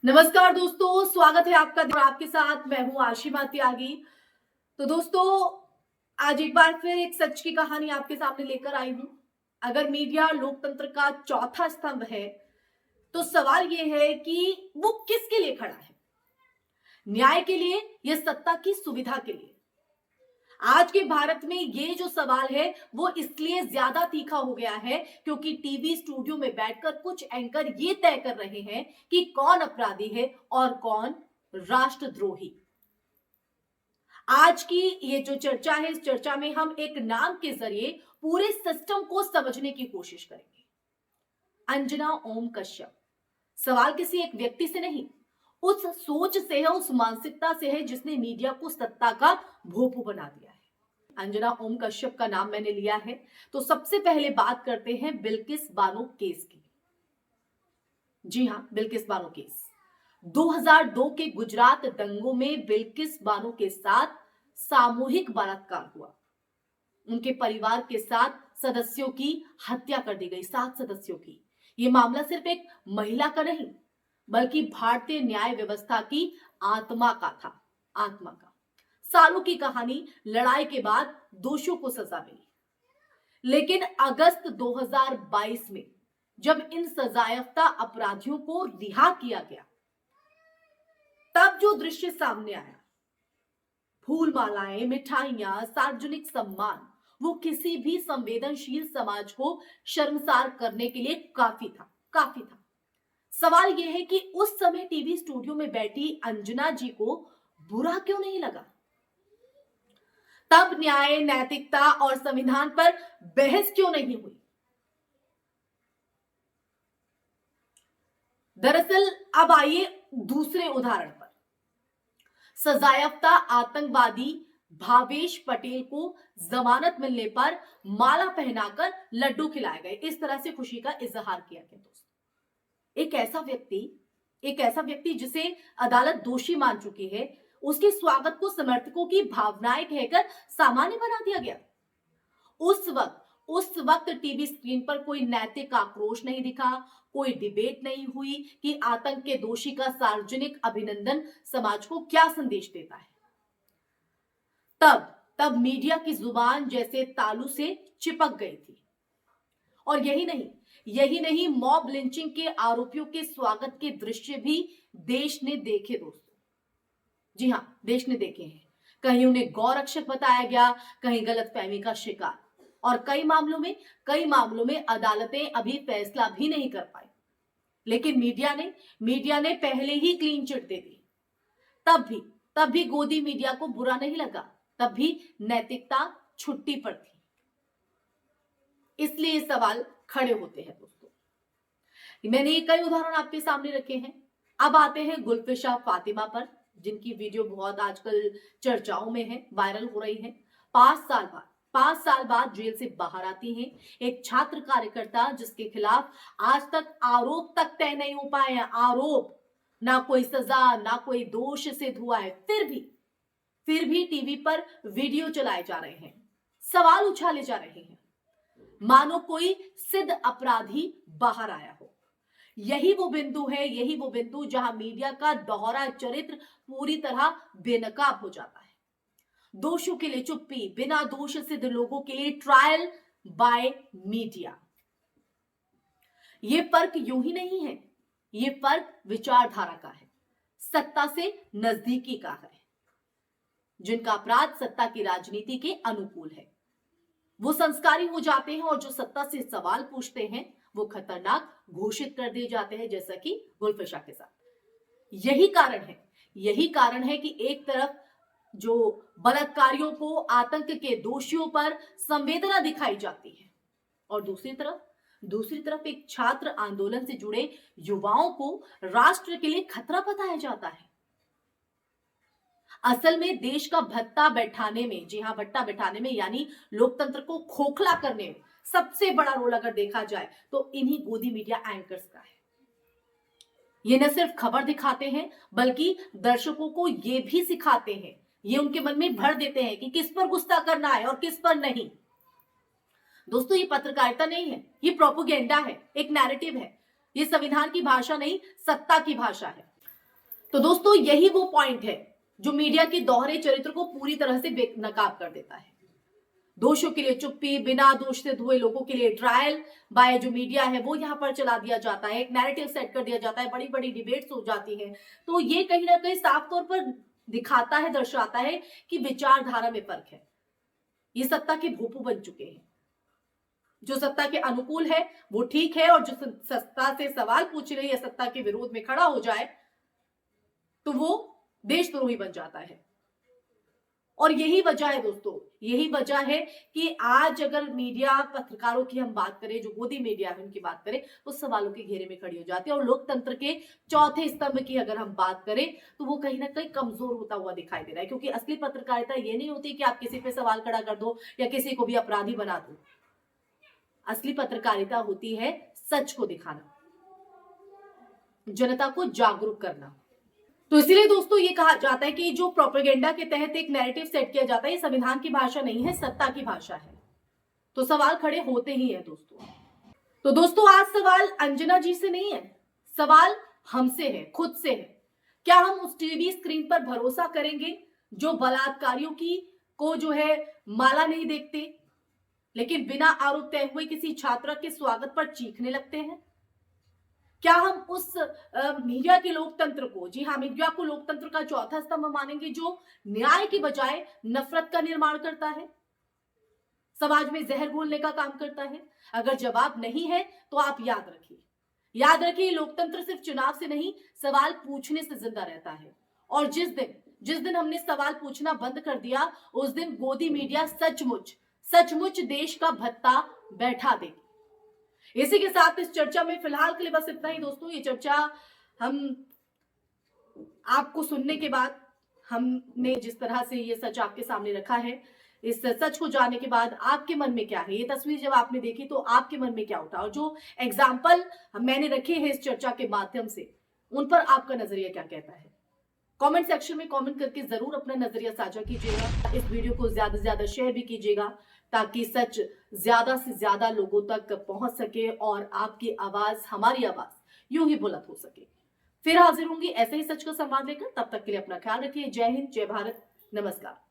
नमस्कार दोस्तों, स्वागत है आपका और आपके साथ मैं हूं आशिमा त्यागी। तो दोस्तों, आज एक बार फिर एक सच की कहानी आपके सामने लेकर आई हूं। अगर मीडिया लोकतंत्र का चौथा स्तंभ है, तो सवाल यह है कि वो किसके लिए खड़ा है? न्याय के लिए या सत्ता की सुविधा के लिए? आज के भारत में ये जो सवाल है वो इसलिए ज्यादा तीखा हो गया है क्योंकि टीवी स्टूडियो में बैठकर कुछ एंकर ये तय कर रहे हैं कि कौन अपराधी है और कौन राष्ट्रद्रोही। आज की ये जो चर्चा है, इस चर्चा में हम एक नाम के जरिए पूरे सिस्टम को समझने की कोशिश करेंगे। अंजना ओम कश्यप। सवाल किसी एक व्यक्ति से नहीं, उस सोच से है, उस मानसिकता से है जिसने मीडिया को सत्ता का भोंपू बना दिया है। अंजना ओम कश्यप का नाम मैंने लिया है तो सबसे पहले बात करते हैं बिल्किस बानो केस की। जी हां, बिल्किस बानो केस। 2002 के गुजरात दंगों में बिल्किस बानो के साथ सामूहिक बलात्कार हुआ। उनके परिवार के 7 सदस्यों की हत्या कर दी गई, 7 सदस्यों की। यह मामला सिर्फ एक महिला का नहीं बल्कि भारतीय न्याय व्यवस्था की आत्मा का था, आत्मा का। सालों की कहानी, लड़ाई के बाद दोषियों को सजा मिली। लेकिन अगस्त 2022 में जब इन सजायाफ्ता अपराधियों को रिहा किया गया, तब जो दृश्य सामने आया, फूल मालाएं, मिठाइयां, सार्वजनिक सम्मान, वो किसी भी संवेदनशील समाज को शर्मसार करने के लिए काफी था, काफी था। सवाल यह है कि उस समय टीवी स्टूडियो में बैठी अंजना जी को बुरा क्यों नहीं लगा? तब न्याय, नैतिकता और संविधान पर बहस क्यों नहीं हुई? दरअसल अब आइए दूसरे उदाहरण पर। सजायाफ्ता आतंकवादी भावेश पटेल को जमानत मिलने पर माला पहनाकर लड्डू खिलाए गए। इस तरह से खुशी का इजहार किया गया। दोस्तों, एक ऐसा व्यक्ति जिसे अदालत दोषी मान चुकी है, उसके स्वागत को समर्थकों की भावनाएं कहकर सामान्य बना दिया गया। उस वक्त टीवी स्क्रीन पर कोई नैतिक आक्रोश नहीं दिखा, कोई डिबेट नहीं हुई कि आतंक के दोषी का सार्वजनिक अभिनंदन समाज को क्या संदेश देता है। तब मीडिया की जुबान जैसे तालू से चिपक गई थी। और यही नहीं, मॉब लिंचिंग के आरोपियों के स्वागत के दृश्य भी देश ने देखे दोस्तों। जी हां, देश ने देखे हैं। कहीं उन्हें गौरक्षक बताया गया, कहीं गलतफहमी का शिकार। और कई मामलों में अदालतें अभी फैसला भी नहीं कर पाई। लेकिन मीडिया ने पहले ही क्लीन चिट दे दी। तब भी गोदी मीडिया को बुरा नहीं लगा, तब भी नैतिकता छुट्टी पर थी। इसलिए ये सवाल खड़े होते हैं दोस्तों। मैंने ये कई उदाहरण आपके सामने रखे हैं। अब आते हैं गुलफिशा फातिमा पर, जिनकी वीडियो बहुत आजकल चर्चाओं में है, वायरल हो रही है। 5 साल बाद जेल से बाहर आती हैं एक छात्र कार्यकर्ता जिसके खिलाफ आज तक आरोप तक तय नहीं हो पाए हैं। आरोप, ना कोई सजा, ना कोई दोष सिद्ध हुआ है। फिर भी टीवी पर वीडियो चलाए जा रहे हैं, सवाल उछाले जा रहे हैं, मानो कोई सिद्ध अपराधी बाहर आया हो। यही वो बिंदु जहां मीडिया का दोहरा चरित्र पूरी तरह बेनकाब हो जाता है। दोषियों के लिए चुप्पी, बिना दोष सिद्ध लोगों के लिए ट्रायल बाय मीडिया। यह फर्क यूं ही नहीं है, यह फर्क विचारधारा का है, सत्ता से नजदीकी का है। जिनका अपराध सत्ता की राजनीति के अनुकूल है वो संस्कारी हो जाते हैं, और जो सत्ता से सवाल पूछते हैं वो खतरनाक घोषित कर दिए जाते हैं, जैसा कि गुलफिशा के साथ। यही कारण है कि एक तरफ जो बलात्कारियों को, आतंक के दोषियों पर संवेदना दिखाई जाती है, और दूसरी तरफ एक छात्र आंदोलन से जुड़े युवाओं को राष्ट्र के लिए खतरा बताया जाता है। असल में देश का भत्ता बैठाने में, जी हां, भट्टा बैठाने में, यानी लोकतंत्र को खोखला करने में सबसे बड़ा रोल अगर देखा जाए तो इन्हीं गोदी मीडिया एंकर्स का है। ये न सिर्फ खबर दिखाते हैं बल्कि दर्शकों को ये भी सिखाते हैं, ये उनके मन में भर देते हैं कि किस पर गुस्सा करना है और किस पर नहीं। दोस्तों, ये पत्रकारिता नहीं है, ये प्रोपेगेंडा है, एक नैरेटिव है। ये संविधान की भाषा नहीं, सत्ता की भाषा है। तो दोस्तों यही वो पॉइंट है जो मीडिया के दोहरे चरित्र को पूरी तरह से बेनकाब कर देता है। दोषों के लिए चुप्पी, बिना दोष से धोए लोगों के लिए ट्रायल बाय जो मीडिया है वो यहां पर चला दिया जाता है, एक नैरेटिव सेट कर दिया जाता है, बड़ी बड़ी डिबेट्स हो जाती हैं। तो ये कहीं ना कहीं साफ तौर पर दिखाता है, दर्शाता है कि विचारधारा में फर्क है। ये सत्ता के भोपू बन चुके हैं। जो सत्ता के अनुकूल है वो ठीक है, और जो सत्ता से सवाल पूछ रही है, सत्ता के विरोध में खड़ा हो जाए तो वो देशद्रोही बन जाता है। और यही वजह है दोस्तों, यही वजह है कि आज अगर मीडिया, पत्रकारों की हम बात करें, जो गोदी मीडिया है उनकी बात करें, तो सवालों के घेरे में खड़ी हो जाती है। और लोकतंत्र के चौथे स्तंभ की अगर हम बात करें तो वो कहीं ना कहीं कमजोर होता हुआ दिखाई दे रहा है। क्योंकि असली पत्रकारिता ये नहीं होती कि आप किसी पे सवाल खड़ा कर दो या किसी को भी अपराधी बना दो। असली पत्रकारिता होती है सच को दिखाना, जनता को जागरूक करना। तो इसीलिए दोस्तों ये कहा जाता है कि जो प्रोपेगेंडा के तहत एक नैरेटिव सेट किया जाता है, ये संविधान की भाषा नहीं है, सत्ता की भाषा है। तो सवाल खड़े होते ही हैं दोस्तों। तो दोस्तों आज सवाल अंजना जी से नहीं है, सवाल हमसे है, खुद से है। क्या हम उस टीवी स्क्रीन पर भरोसा करेंगे जो बलात्कारियों की को जो है माला नहीं देखते, लेकिन बिना आरोप तय हुए किसी छात्रा के स्वागत पर चीखने लगते हैं? क्या हम उस मीडिया के लोकतंत्र को, जी हाँ, मीडिया को लोकतंत्र का चौथा स्तंभ मानेंगे जो न्याय की बजाय नफरत का निर्माण करता है, समाज में जहर घोलने का काम करता है? अगर जवाब नहीं है तो आप याद रखिए लोकतंत्र सिर्फ चुनाव से नहीं, सवाल पूछने से जिंदा रहता है। और जिस दिन हमने सवाल पूछना बंद कर दिया, उस दिन गोदी मीडिया सचमुच देश का भत्ता बैठा देगी। इसी के साथ इस चर्चा में फिलहाल के लिए बस इतना ही दोस्तों। ये चर्चा हम आपको सुनने के बाद, हमने जिस तरह से ये सच आपके सामने रखा है, इस सच को जानने के बाद आपके मन में क्या है, ये तस्वीर जब आपने देखी तो आपके मन में क्या उठा, और जो एग्जाम्पल मैंने रखे हैं इस चर्चा के माध्यम से, उन पर आपका नजरिया क्या कहता है? कमेंट सेक्शन में कमेंट करके जरूर अपना नजरिया साझा कीजिएगा। इस वीडियो को ज्यादा से ज्यादा शेयर भी कीजिएगा ताकि सच ज्यादा से ज्यादा लोगों तक पहुंच सके और आपकी आवाज, हमारी आवाज यूं ही बुलंद हो सके। फिर हाजिर होंगी ऐसे ही सच का संवाद लेकर। तब तक के लिए अपना ख्याल रखिए। जय हिंद, जय भारत, नमस्कार।